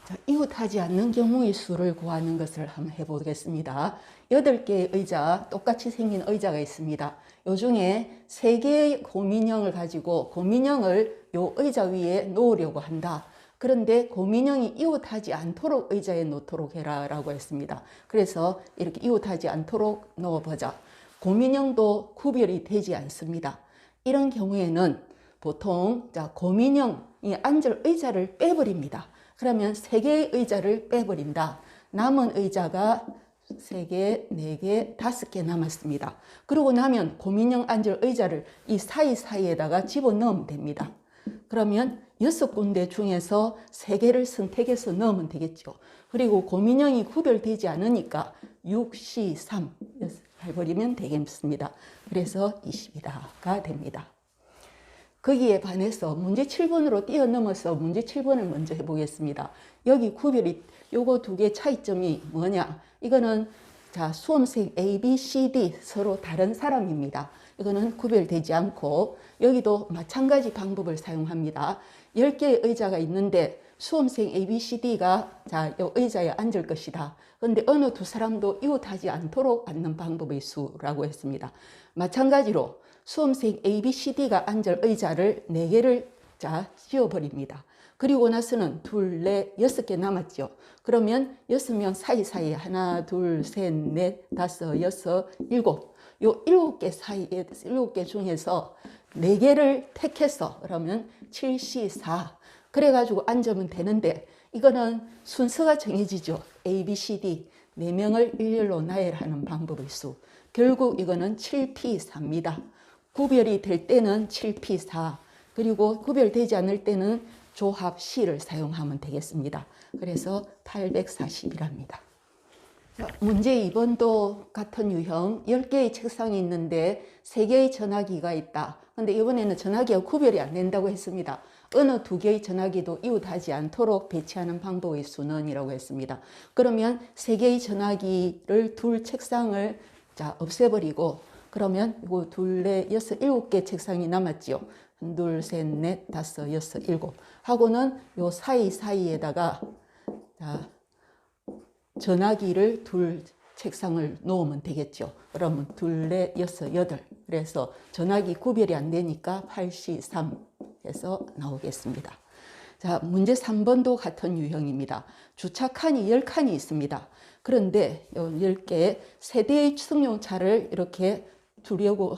자, 이웃하지 않는 경우의 수를 구하는 것을 한번 해보겠습니다. 8개의 의자, 똑같이 생긴 의자가 있습니다. 요 중에 3개의 곰인형을 가지고 곰인형을 요 의자 위에 놓으려고 한다. 그런데 곰인형이 이웃하지 않도록 의자에 놓도록 해라 라고 했습니다. 그래서 이렇게 이웃하지 않도록 놓아보자. 곰인형도 구별이 되지 않습니다. 이런 경우에는 보통 곰인형이 앉을 의자를 빼버립니다. 그러면 3개의 의자를 빼버린다. 남은 의자가 3개, 4개, 5개 남았습니다. 그러고 나면 곰인형 앉을 의자를 이 사이사이에다가 집어넣으면 됩니다. 그러면 6군데 중에서 3개를 선택해서 넣으면 되겠죠. 그리고 곰인형이 구별되지 않으니까 6, 4, 3 해버리면 되겠습니다. 그래서 20이다가 됩니다. 거기에 반해서 문제 7번으로 뛰어넘어서 문제 7번을 먼저 해보겠습니다. 여기 구별이 요거 2개 차이점이 뭐냐? 이거는 수험생 A, B, C, D 서로 다른 사람입니다. 이거는 구별되지 않고 여기도 마찬가지 방법을 사용합니다. 10개의 의자가 있는데 수험생 A, B, C, D가 요 의자에 앉을 것이다. 그런데 어느 두 사람도 이웃하지 않도록 앉는 방법의 수라고 했습니다. 마찬가지로 수험생 A, B, C, D가 앉을 의자를 4개를 지워버립니다. 그리고 나서는 2, 4, 6개 남았죠. 그러면 6명 사이사이에 하나, 둘, 셋, 넷, 다섯, 여섯, 일곱. 요 7개 사이에 7개 중에서 4개를 택해서 그러면 7, 4 그래가지고 앉으면 되는데 이거는 순서가 정해지죠. A, B, C, D 4명을 일렬로 나열하는 방법의 수. 결국 이거는 7P4입니다. 구별이 될 때는 7P4 그리고 구별되지 않을 때는 조합 C를 사용하면 되겠습니다. 그래서 840이랍니다. 문제 2번도 같은 유형 10개의 책상이 있는데 3개의 전화기가 있다. 근데 이번에는 전화기가 구별이 안 된다고 했습니다. 어느 2개의 전화기도 이웃하지 않도록 배치하는 방법의 수는 이라고 했습니다. 그러면 3개의 전화기를 둘 책상을 없애버리고 그러면 이거 2, 4, 6, 7개 책상이 남았지요. 2, 3, 4, 5, 6, 7 하고는 요 사이사이에다가 전화기를 둘 책상을 놓으면 되겠죠. 그러면 2, 4, 6, 8 그래서 전화기 구별이 안 되니까 83 해서 나오겠습니다. 자, 문제 3번도 같은 유형입니다. 주차칸이 10칸이 있습니다. 그런데 10개 세대의 승용차를 이렇게 두려고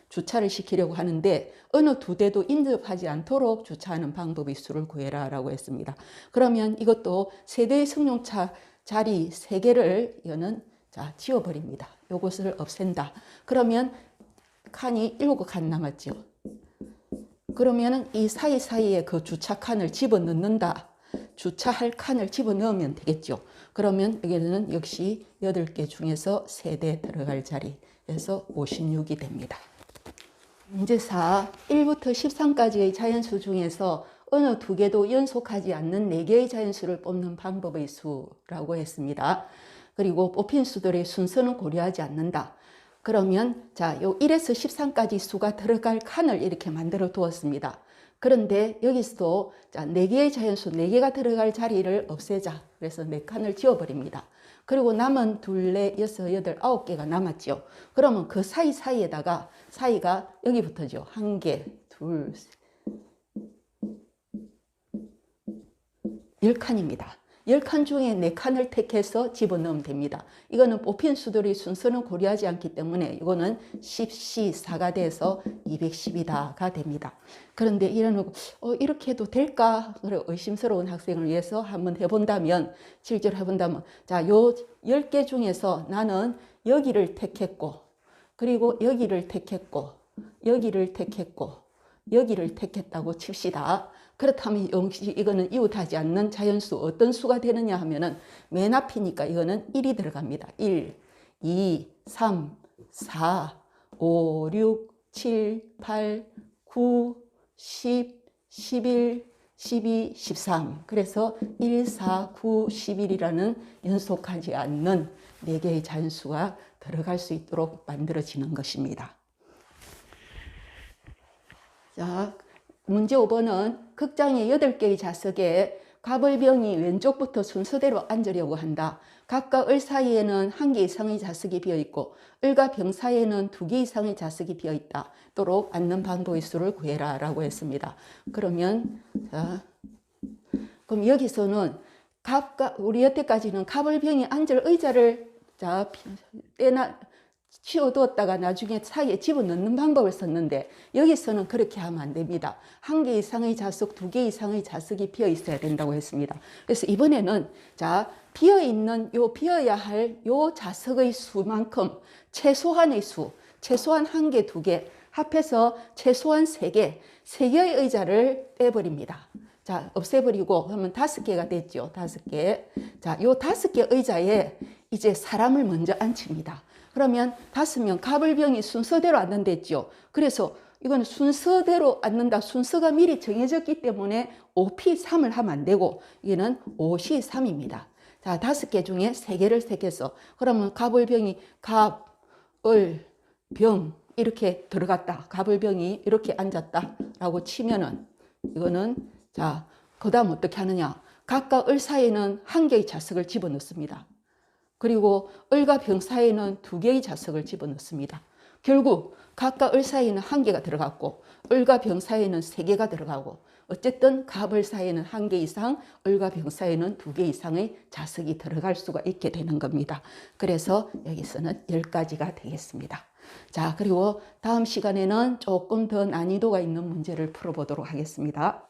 주차를 시키려고 하는데 어느 2대도 인접하지 않도록 주차하는 방법의 수를 구해라 라고 했습니다. 그러면 이것도 세대의 승용차 자리 3개를 이거는 지워버립니다. 이것을 없앤다. 그러면 칸이 7칸 남았죠. 그러면 이 사이사이에 그 주차칸을 집어넣는다. 주차할 칸을 집어넣으면 되겠죠. 그러면 여기는 역시 8개 중에서 3대 들어갈 자리에서 56이 됩니다. 문제 4, 1부터 13까지의 자연수 중에서 어느 2개도 연속하지 않는 4개의 자연수를 뽑는 방법의 수라고 했습니다. 그리고 뽑힌 수들의 순서는 고려하지 않는다. 그러면 요 1에서 13까지 수가 들어갈 칸을 이렇게 만들어 두었습니다. 그런데 여기서도 4개의 자연수 4개가 들어갈 자리를 없애자. 그래서 4칸을 지워버립니다. 그리고 남은 2, 4, 6, 8, 9개가 남았죠. 그러면 그 사이사이에다가 사이가 여기부터죠. 1개, 2, 10칸입니다. 10칸 중에 4칸을 택해서 집어넣으면 됩니다. 이거는 뽑힌 수들의 순서는 고려하지 않기 때문에 이거는 10C4가 돼서 210이다가 됩니다. 그런데 이렇게 해도 될까? 의심스러운 학생을 위해서 한번 해본다면, 실제로 해본다면, 요 10개 중에서 나는 여기를 택했고, 그리고 여기를 택했고, 여기를 택했고, 여기를 택했다고 칩시다. 그렇다면 이거는 이웃하지 않는 자연수 어떤 수가 되느냐 하면은 맨 앞이니까 이거는 1이 들어갑니다. 1, 2, 3, 4, 5, 6, 7, 8, 9, 10, 11, 12, 13. 그래서 1, 4, 9, 11이라는 연속하지 않는 4개의 자연수가 들어갈 수 있도록 만들어지는 것입니다. 자, 문제 5번은 극장의 8개의 좌석에 갑을병이 왼쪽부터 순서대로 앉으려고 한다. 갑과 을 사이에는 한 개 이상의 좌석이 비어있고 을과 병 사이에는 두 개 이상의 좌석이 비어있다. 또록 앉는 방법의 수를 구해라 라고 했습니다. 그러면 자, 그럼 여기서는 갑과 우리 여태까지는 갑을병이 앉을 의자를 자 떼나 치워두었다가 나중에 사이에 집어넣는 방법을 썼는데 여기서는 그렇게 하면 안 됩니다. 한 개 이상의 좌석, 두 개 이상의 좌석이 비어 있어야 된다고 했습니다. 그래서 이번에는 자 비어 있는 비어야 할 요 좌석의 수만큼 최소한의 수, 최소한 한 개, 두 개 합해서 최소한 세 개의 의자를 떼버립니다. 자, 없애버리고 그러면 5개가 됐죠. 5개. 자, 요 5개 의자에 이제 사람을 먼저 앉힙니다. 그러면 5명 갑을병이 순서대로 앉는댔죠. 그래서 이건 순서대로 앉는다. 순서가 미리 정해졌기 때문에 5P3을 하면 안 되고 이게는 5C3입니다. 자, 5개 중에 3개를 택해서 그러면 갑을병이 갑, 을, 병 이렇게 들어갔다. 갑을병이 이렇게 앉았다 라고 치면은 이거는 자, 그 다음 어떻게 하느냐. 갑과 을 사이에는 한 개의 좌석을 집어넣습니다. 그리고 을과 병 사이에는 두 개의 좌석을 집어넣습니다. 결국 갑과 을 사이에는 한 개가 들어갔고 을과 병 사이에는 세 개가 들어가고 어쨌든 갑을 사이에는 한 개 이상, 을과 병 사이에는 두 개 이상의 좌석이 들어갈 수가 있게 되는 겁니다. 그래서 여기서는 10가지가 되겠습니다. 자, 그리고 다음 시간에는 조금 더 난이도가 있는 문제를 풀어보도록 하겠습니다.